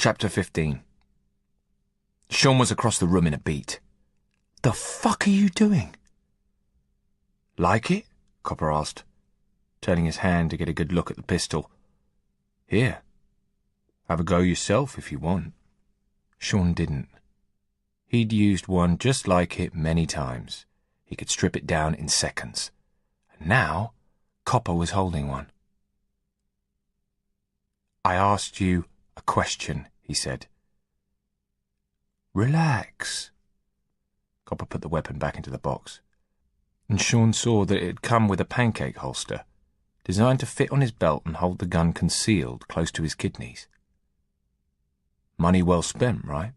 Chapter 15. Sean was across the room in a beat. "The fuck are you doing?" "Like it?" Copper asked, turning his hand to get a good look at the pistol. "Here. Have a go yourself if you want." Sean didn't. He'd used one just like it many times. He could strip it down in seconds. And now, Copper was holding one. "I asked you a question," he said. "Relax." Copper put the weapon back into the box, and Sean saw that it had come with a pancake holster, designed to fit on his belt and hold the gun concealed close to his kidneys. Money well spent, right?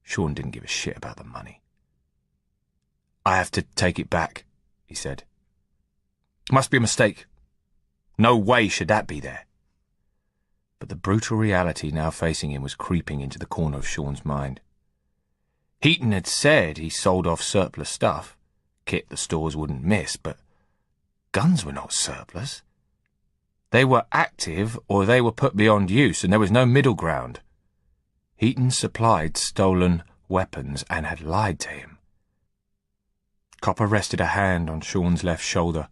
Sean didn't give a shit about the money. "I have to take it back," he said. "Must be a mistake. No way should that be there." But the brutal reality now facing him was creeping into the corner of Sean's mind. Heaton had said he sold off surplus stuff, kit the stores wouldn't miss, but guns were not surplus. They were active or they were put beyond use, and there was no middle ground. Heaton supplied stolen weapons and had lied to him. Copper rested a hand on Sean's left shoulder.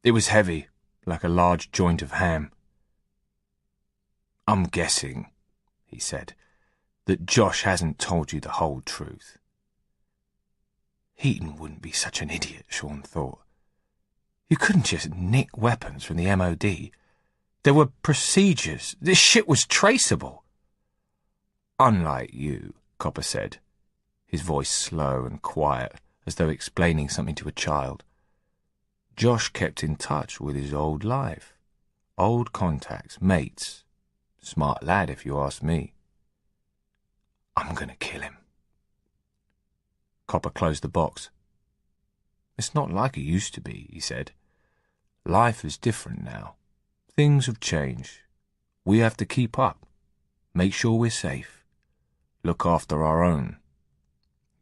It was heavy, like a large joint of ham. "I'm guessing," he said, "that Josh hasn't told you the whole truth." Heaton wouldn't be such an idiot, Sean thought. You couldn't just nick weapons from the MOD. There were procedures. This shit was traceable. "Unlike you," Copper said, his voice slow and quiet, as though explaining something to a child. "Josh kept in touch with his old life. Old contacts, mates. Smart lad, if you ask me. I'm gonna kill him." Copper closed the box. "It's not like it used to be," he said. "Life is different now. Things have changed. We have to keep up. Make sure we're safe. Look after our own.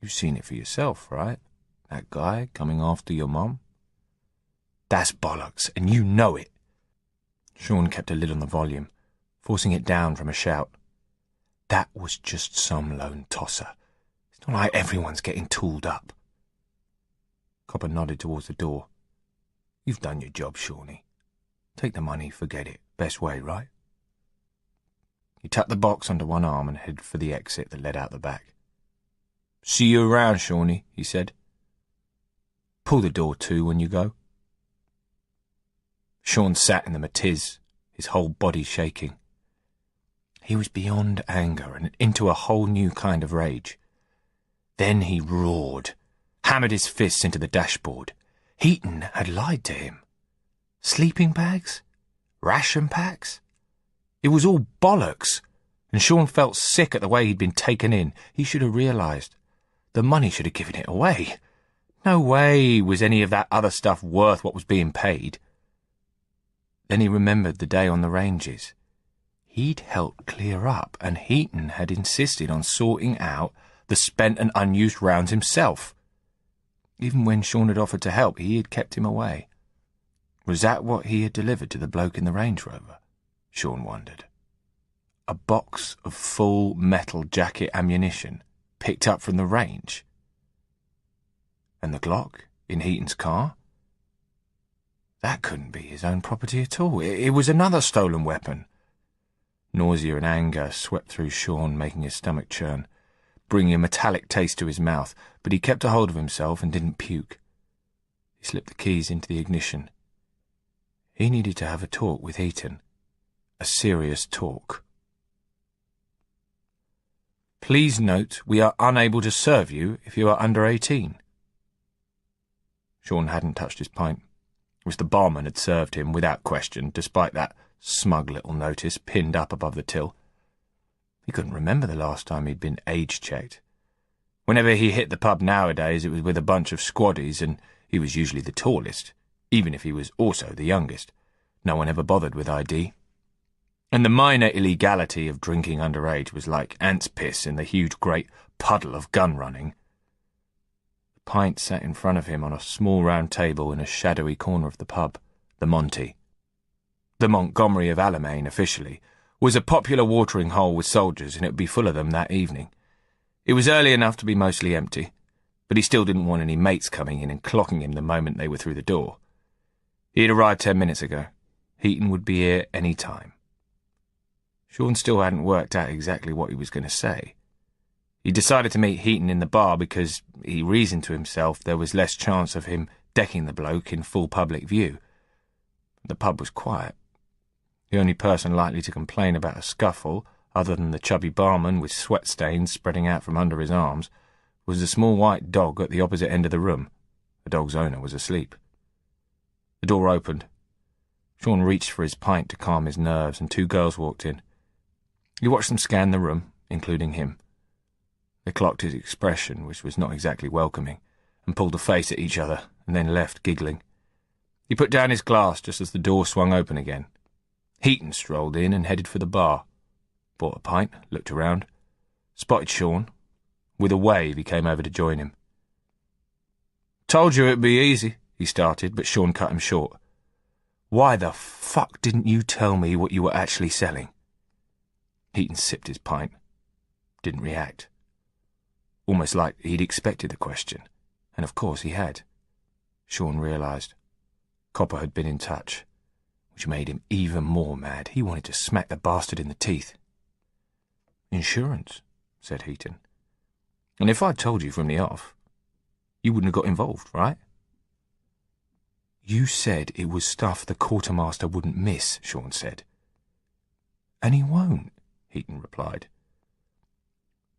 You've seen it for yourself, right? That guy coming after your mum?" "That's bollocks, and you know it." Sean kept a lid on the volume, forcing it down from a shout. "That was just some lone tosser. It's not like everyone's getting tooled up." Copper nodded towards the door. "You've done your job, Shawnee. Take the money, forget it. Best way, right?" He tucked the box under one arm and headed for the exit that led out the back. "See you around, Shawnee," he said. "Pull the door to when you go." Sean sat in the matiz, his whole body shaking. He was beyond anger and into a whole new kind of rage. Then he roared, hammered his fists into the dashboard. Heaton had lied to him. Sleeping bags? Ration packs? It was all bollocks, and Sean felt sick at the way he'd been taken in. He should have realised. The money should have given it away. No way was any of that other stuff worth what was being paid. Then he remembered the day on the ranges. He'd helped clear up, and Heaton had insisted on sorting out the spent and unused rounds himself. Even when Sean had offered to help, he had kept him away. Was that what he had delivered to the bloke in the Range Rover? Sean wondered. A box of full metal jacket ammunition picked up from the range? And the Glock in Heaton's car? That couldn't be his own property at all. It was another stolen weapon. Nausea and anger swept through Sean, making his stomach churn, bringing a metallic taste to his mouth, but he kept a hold of himself and didn't puke. He slipped the keys into the ignition. He needed to have a talk with Heaton. A serious talk. "Please note, we are unable to serve you if you are under 18. Sean hadn't touched his pint, which the barman had served him without question, despite that smug little notice pinned up above the till. He couldn't remember the last time he'd been age-checked. Whenever he hit the pub nowadays, it was with a bunch of squaddies, and he was usually the tallest, even if he was also the youngest. No one ever bothered with ID. And the minor illegality of drinking underage was like ant's piss in the huge great puddle of gun running. The pint sat in front of him on a small round table in a shadowy corner of the pub, the Monty. The Montgomery of Alamein, officially, was a popular watering hole with soldiers, and it would be full of them that evening. It was early enough to be mostly empty, but he still didn't want any mates coming in and clocking him the moment they were through the door. He had arrived 10 minutes ago. Heaton would be here any time. Sean still hadn't worked out exactly what he was going to say. He decided to meet Heaton in the bar because, he reasoned to himself, there was less chance of him decking the bloke in full public view. The pub was quiet. The only person likely to complain about a scuffle, other than the chubby barman with sweat stains spreading out from under his arms, was the small white dog at the opposite end of the room. The dog's owner was asleep. The door opened. Sean reached for his pint to calm his nerves, and two girls walked in. He watched them scan the room, including him. They clocked his expression, which was not exactly welcoming, and pulled a face at each other, and then left, giggling. He put down his glass just as the door swung open again. Heaton strolled in and headed for the bar. Bought a pint, looked around, spotted Sean. With a wave, he came over to join him. "Told you it'd be easy," he started, but Sean cut him short. "Why the fuck didn't you tell me what you were actually selling?" Heaton sipped his pint. Didn't react. Almost like he'd expected the question. And of course he had. Sean realised. Copper had been in touch, which made him even more mad. He wanted to smack the bastard in the teeth. "Insurance," said Heaton. "And if I'd told you from the off, you wouldn't have got involved, right?" "You said it was stuff the quartermaster wouldn't miss," Sean said. "And he won't," Heaton replied.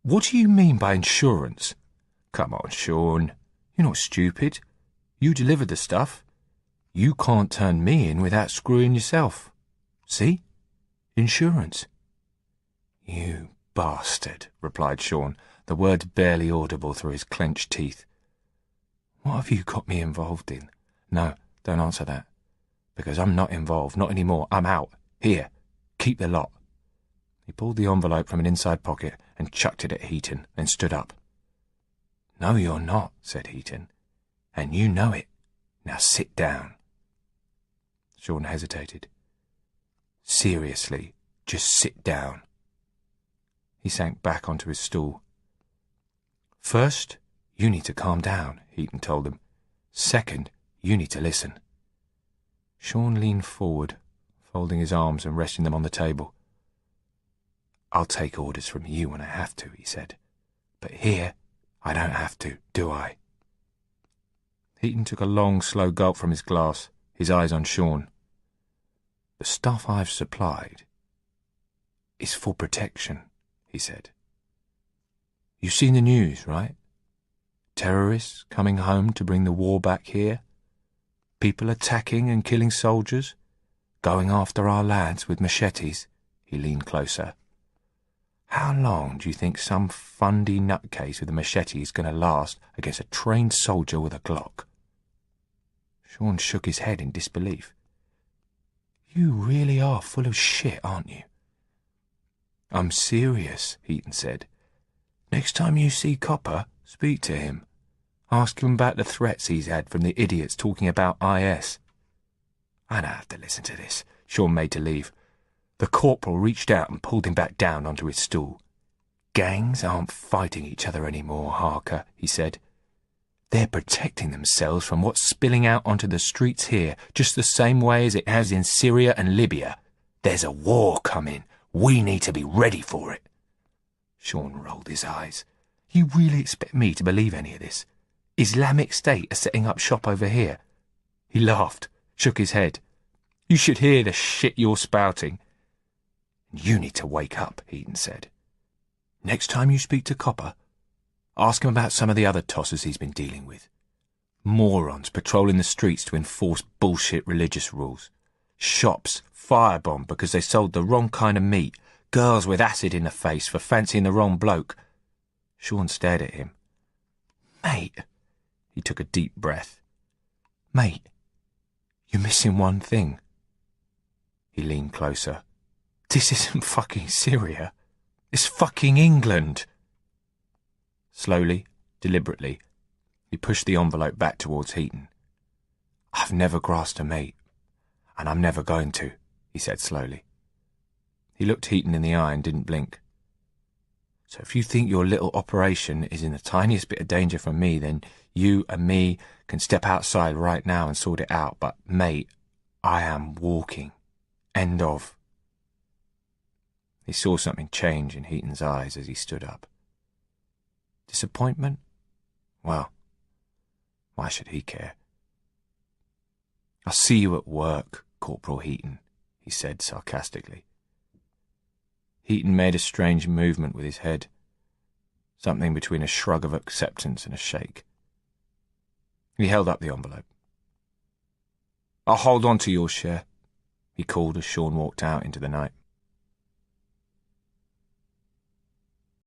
"What do you mean by insurance?" "Come on, Sean. You're not stupid. You delivered the stuff. You can't turn me in without screwing yourself. See? Insurance." "You bastard," replied Sean, the words barely audible through his clenched teeth. "What have you got me involved in?" "No, don't answer that. Because I'm not involved, not anymore. I'm out. Here, keep the lot." He pulled the envelope from an inside pocket and chucked it at Heaton, then stood up. "No, you're not," said Heaton. "And you know it. Now sit down." Sean hesitated. "Seriously, just sit down." He sank back onto his stool. "First, you need to calm down," Heaton told him. "Second, you need to listen." Sean leaned forward, folding his arms and resting them on the table. "I'll take orders from you when I have to," he said. "But here, I don't have to, do I?" Heaton took a long, slow gulp from his glass, his eyes on Sean. "The stuff I've supplied is for protection," he said. "You've seen the news, right? Terrorists coming home to bring the war back here. People attacking and killing soldiers. Going after our lads with machetes." He leaned closer. "How long do you think some fundy nutcase with a machete is going to last against a trained soldier with a Glock?" Sean shook his head in disbelief. "You really are full of shit, aren't you?" "I'm serious," Heaton said. "Next time you see Copper, speak to him. Ask him about the threats he's had from the idiots talking about IS. I don't have to listen to this." Sean made to leave. The corporal reached out and pulled him back down onto his stool. "Gangs aren't fighting each other anymore, Harker," he said. "They're protecting themselves from what's spilling out onto the streets here, just the same way as it has in Syria and Libya. There's a war coming. We need to be ready for it." Sean rolled his eyes. "You really expect me to believe any of this? Islamic State are setting up shop over here?" He laughed, shook his head. "You should hear the shit you're spouting." "You need to wake up," Heaton said. "Next time you speak to Copper, ask him about some of the other tossers he's been dealing with. Morons patrolling the streets to enforce bullshit religious rules. Shops firebombed because they sold the wrong kind of meat. Girls with acid in the face for fancying the wrong bloke." Sean stared at him. "Mate," he took a deep breath. "Mate, you're missing one thing." He leaned closer. "This isn't fucking Syria. It's fucking England." Slowly, deliberately, he pushed the envelope back towards Heaton. "I've never grasped a mate, and I'm never going to," he said slowly. He looked Heaton in the eye and didn't blink. "So if you think your little operation is in the tiniest bit of danger from me, then you and me can step outside right now and sort it out. But, mate, I am walking. End of." He saw something change in Heaton's eyes as he stood up. Disappointment? Well, why should he care? "I'll see you at work, Corporal Heaton," he said sarcastically. Heaton made a strange movement with his head, something between a shrug of acceptance and a shake. He held up the envelope. "I'll hold on to your share," he called as Sean walked out into the night.